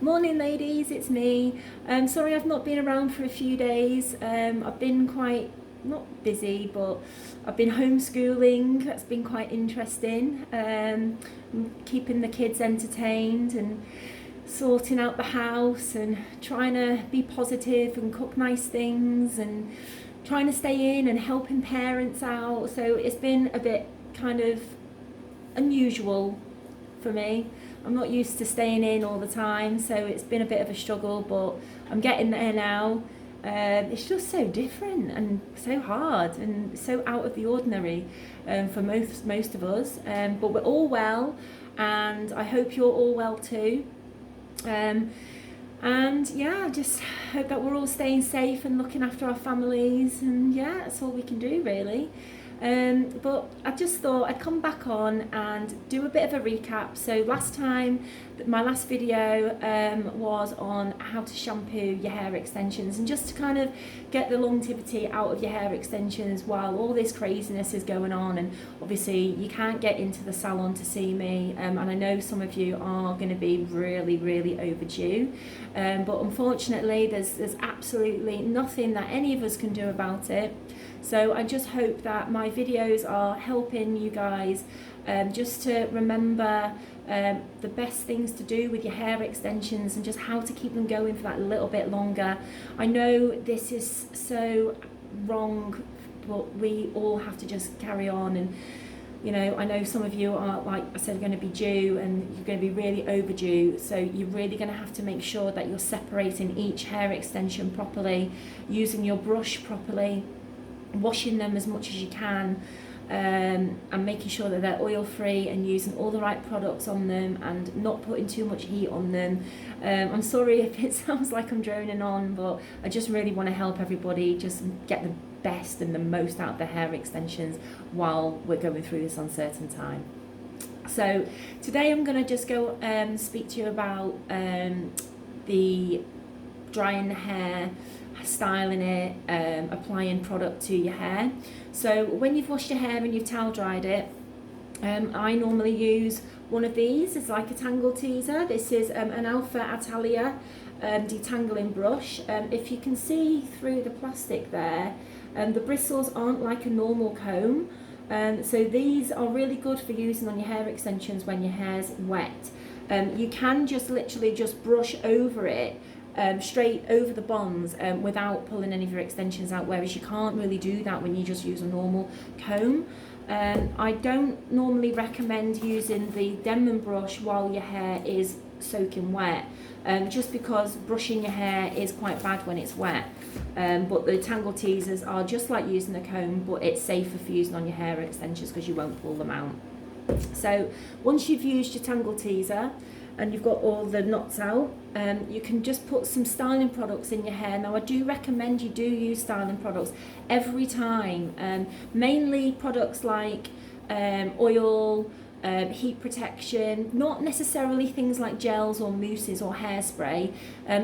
Morning ladies, it's me. Sorry I've not been around for a few days. I've been quite, not busy, but I've been homeschooling. That's been quite interesting. Keeping the kids entertained and sorting out the house and trying to be positive and cook nice things and trying to stay in and helping parents out. So it's been a bit kind of unusual for me. I'm not used to staying in all the time, so it's been a bit of a struggle, but I'm getting there now. It's just so different and so hard and so out of the ordinary for most of us. But we're all well, and I hope you're all well too. And yeah, just hope that we're all staying safe and looking after our families, and yeah, that's all we can do really. But I just thought I'd come back on and do a bit of a recap. So last time, my last video was on how to shampoo your hair extensions, and just to kind of get the longevity out of your hair extensions while all this craziness is going on. And obviously you can't get into the salon to see me, and I know some of you are going to be really overdue, but unfortunately there's absolutely nothing that any of us can do about it. So I just hope that my videos are helping you guys just to remember the best things to do with your hair extensions and just how to keep them going for that little bit longer. I know this is so wrong, but we all have to just carry on. And you know, I know some of you are, like I said, going to be due, and you're going to be really overdue, so you're really going to have to make sure that you're separating each hair extension properly, using your brush properly, washing them as much as you can, and making sure that they're oil free and using all the right products on them and not putting too much heat on them. I'm sorry if it sounds like I'm droning on, but I just really want to help everybody just get the best and the most out of their hair extensions while we're going through this uncertain time. So today I'm going to just go speak to you about the drying the hair, styling it, applying product to your hair. So when you've washed your hair and you've towel dried it, I normally use one of these. It's like a tangle teaser. This is an Alpha Italia detangling brush. If you can see through the plastic there, the bristles aren't like a normal comb, so these are really good for using on your hair extensions when your hair's wet. You can just literally just brush over it, straight over the bonds, without pulling any of your extensions out, whereas you can't really do that when you just use a normal comb. I don't normally recommend using the Denman brush while your hair is soaking wet, just because brushing your hair is quite bad when it's wet. But the tangle teasers are just like using a comb, but it's safer for using on your hair extensions because you won't pull them out. So once you've used your tangle teaser and you've got all the knots out, you can just put some styling products in your hair. Now I do recommend you do use styling products every time, mainly products like oil, heat protection, not necessarily things like gels or mousses or hairspray,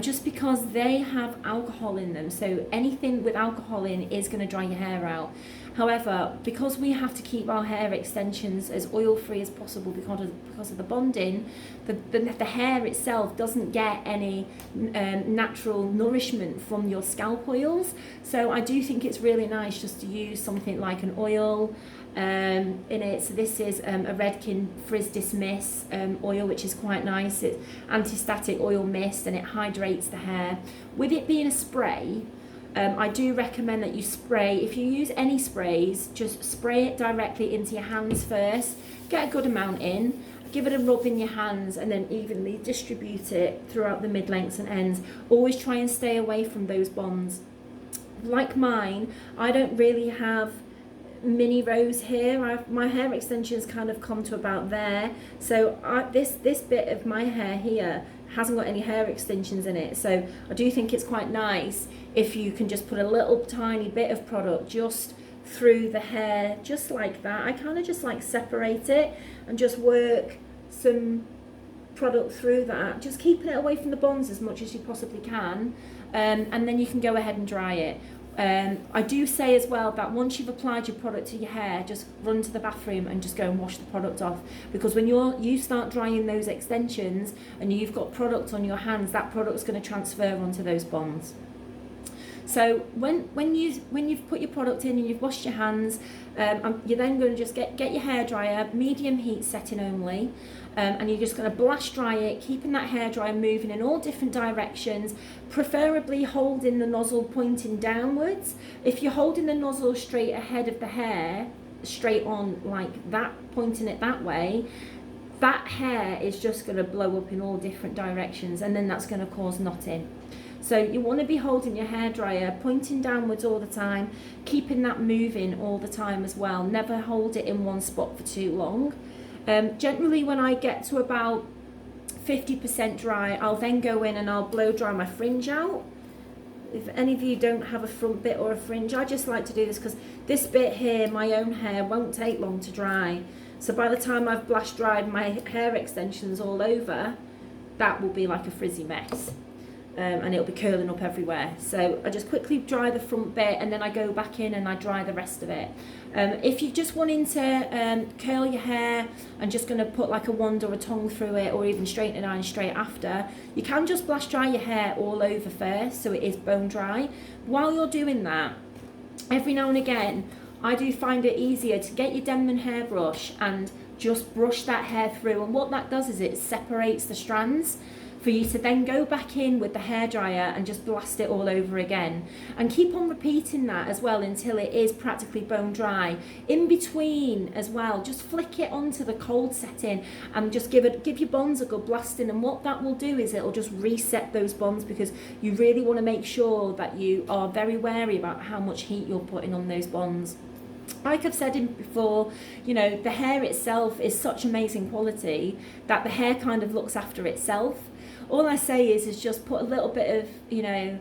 just because they have alcohol in them. So anything with alcohol in is going to dry your hair out. However, because we have to keep our hair extensions as oil-free as possible because of the bonding, the hair itself doesn't get any natural nourishment from your scalp oils. So I do think it's really nice just to use something like an oil in it. So this is a Redken Frizz Dismiss oil, which is quite nice. It's anti-static oil mist and it hydrates the hair. With it being a spray, I do recommend that you spray. If you use any sprays, just spray it directly into your hands first. Get a good amount in, give it a rub in your hands, and then evenly distribute it throughout the mid-lengths and ends. Always try and stay away from those bonds. Like mine, I don't really have mini rows here. My hair extensions kind of come to about there, so this bit of my hair here hasn't got any hair extensions in it. So I do think it's quite nice if you can just put a little tiny bit of product just through the hair, just like that. I kind of just like separate it and just work some product through that, just keeping it away from the bonds as much as you possibly can, and then you can go ahead and dry it. I do say as well that once you've applied your product to your hair, just run to the bathroom and just go and wash the product off, because when you start drying those extensions and you've got product on your hands, that product's going to transfer onto those bonds. So when you've put your product in and you've washed your hands, you're then going to just get your hairdryer, medium heat setting only, and you're just going to blast dry it, keeping that hairdryer moving in all different directions, preferably holding the nozzle pointing downwards. If you're holding the nozzle straight ahead of the hair, straight on like that, pointing it that way, that hair is just going to blow up in all different directions, and then that's going to cause knotting. So you want to be holding your hairdryer pointing downwards all the time, keeping that moving all the time as well. Never hold it in one spot for too long. Generally when I get to about 50% dry, I'll then go in and I'll blow dry my fringe out. If any of you don't have a front bit or a fringe, I just like to do this because this bit here, my own hair, won't take long to dry. So by the time I've blast dried my hair extensions all over, that will be like a frizzy mess. And it'll be curling up everywhere. So I just quickly dry the front bit and then I go back in and I dry the rest of it. If you're just wanting to curl your hair and just going to put like a wand or a tong through it, or even straighten an iron straight after, you can just blast dry your hair all over first so it is bone dry. While you're doing that, every now and again, I do find it easier to get your Denman hairbrush and just brush that hair through, and what that does is it separates the strands for you to then go back in with the hairdryer and just blast it all over again, and keep on repeating that as well until it is practically bone dry. In between as well, just flick it onto the cold setting and just give your bonds a good blasting, and what that will do is it'll just reset those bonds, because you really want to make sure that you are very wary about how much heat you're putting on those bonds. Like I've said before, you know, the hair itself is such amazing quality that the hair kind of looks after itself. All I say is just put a little bit of, you know,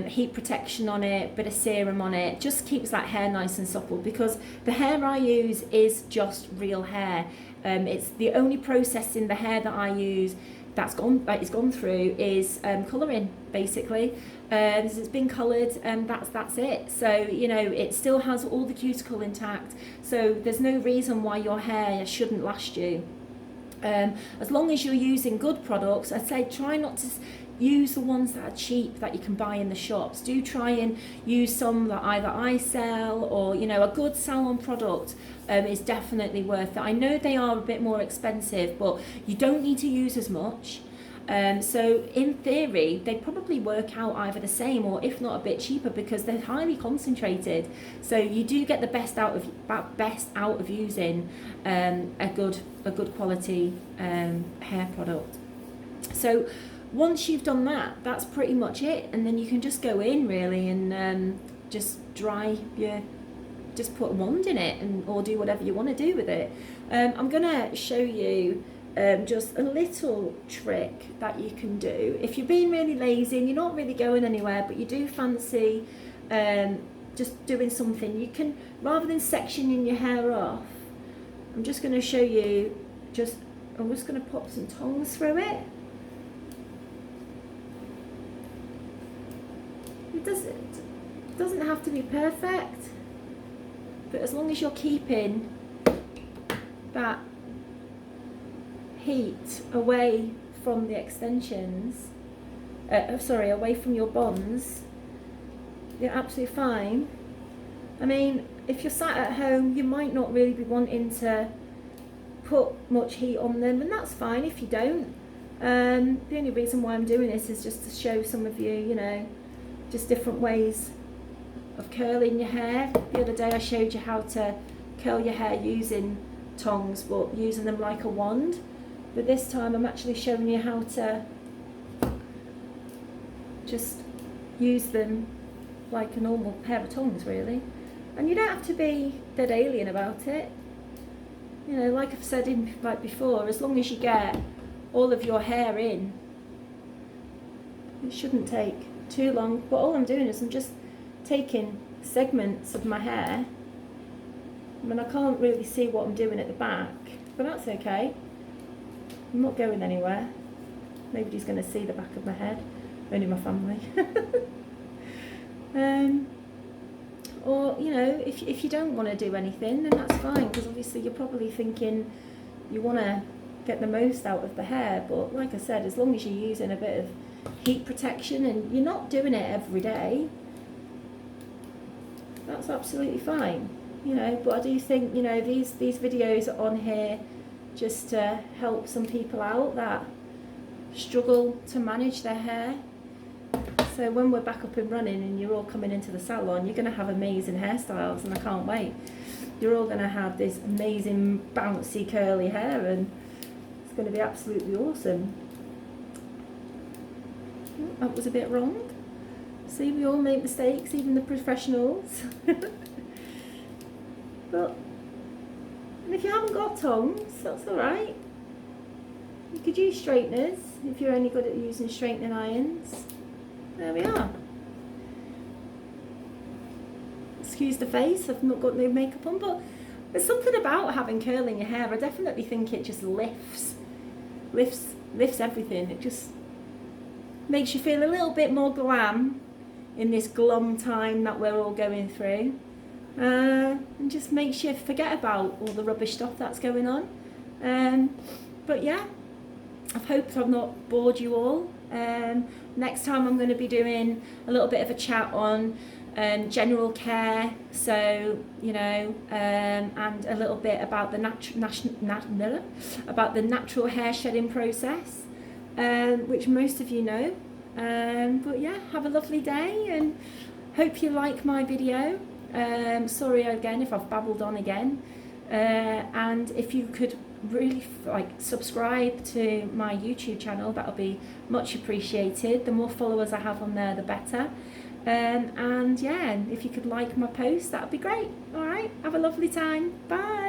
heat protection on it, bit of serum on it, just keeps that hair nice and supple, because the hair I use is just real hair. It's the only process in the hair that I use that it's gone through is colouring, basically. It's been coloured, and that's it. So, you know, it still has all the cuticle intact, so there's no reason why your hair shouldn't last you. As long as you're using good products, I'd say try not to use the ones that are cheap that you can buy in the shops. Do try and use some that either I sell, or, you know, a good salon product is definitely worth it. I know they are a bit more expensive, but you don't need to use as much. So in theory, they probably work out either the same, or if not a bit cheaper, because they're highly concentrated. So you do get the best out of using a good quality hair product. So once you've done that, that's pretty much it, and then you can just go in really and just put a wand in it, or do whatever you want to do with it. I'm gonna show you just a little trick that you can do if you're being really lazy and you're not really going anywhere, but you do fancy just doing something. You can, rather than sectioning your hair off, I'm just going to show you, I'm just going to pop some tongs through it. It doesn't have to be perfect, but as long as you're keeping that heat away from the extensions, away from your bonds, you're absolutely fine. I mean, if you're sat at home, you might not really be wanting to put much heat on them, and that's fine if you don't. The only reason why I'm doing this is just to show some of you, you know, just different ways of curling your hair. The other day I showed you how to curl your hair using tongs, but using them like a wand. But this time I'm actually showing you how to just use them like a normal pair of tongs, really. And you don't have to be dead alien about it. You know, like I've said before, as long as you get all of your hair in, it shouldn't take too long. But all I'm doing is I'm just taking segments of my hair. I mean, I can't really see what I'm doing at the back, but that's okay. I'm not going anywhere. Nobody's going to see the back of my head, only my family. Or, you know, if you don't want to do anything, then that's fine, because obviously you're probably thinking you want to get the most out of the hair. But like I said, as long as you're using a bit of heat protection and you're not doing it every day, that's absolutely fine, you know. But I do think, you know, these videos are on here just to help some people out that struggle to manage their hair. So when we're back up and running and you're all coming into the salon, you're going to have amazing hairstyles, and I can't wait. You're all going to have this amazing bouncy curly hair, and it's going to be absolutely awesome. Oh, that was a bit wrong. See, we all make mistakes, even the professionals. But if you haven't got tongs, that's alright. You could use straighteners if you're only good at using straightening irons. There we are. Excuse the face, I've not got no makeup on, but there's something about having curl in your hair. I definitely think it just lifts everything. It just makes you feel a little bit more glam in this glum time that we're all going through, and just makes you forget about all the rubbish stuff that's going on. But yeah, I hope I've not bored you all. Next time I'm going to be doing a little bit of a chat on general care, so you know, and a little bit about the natural hair shedding process, which most of you know. But yeah, have a lovely day, and hope you like my video. Sorry again if I've babbled on again, and if you could really subscribe to my YouTube channel, that'll be much appreciated. The more followers I have on there, the better. And yeah, if you could like my post, that'd be great. All right, have a lovely time. Bye.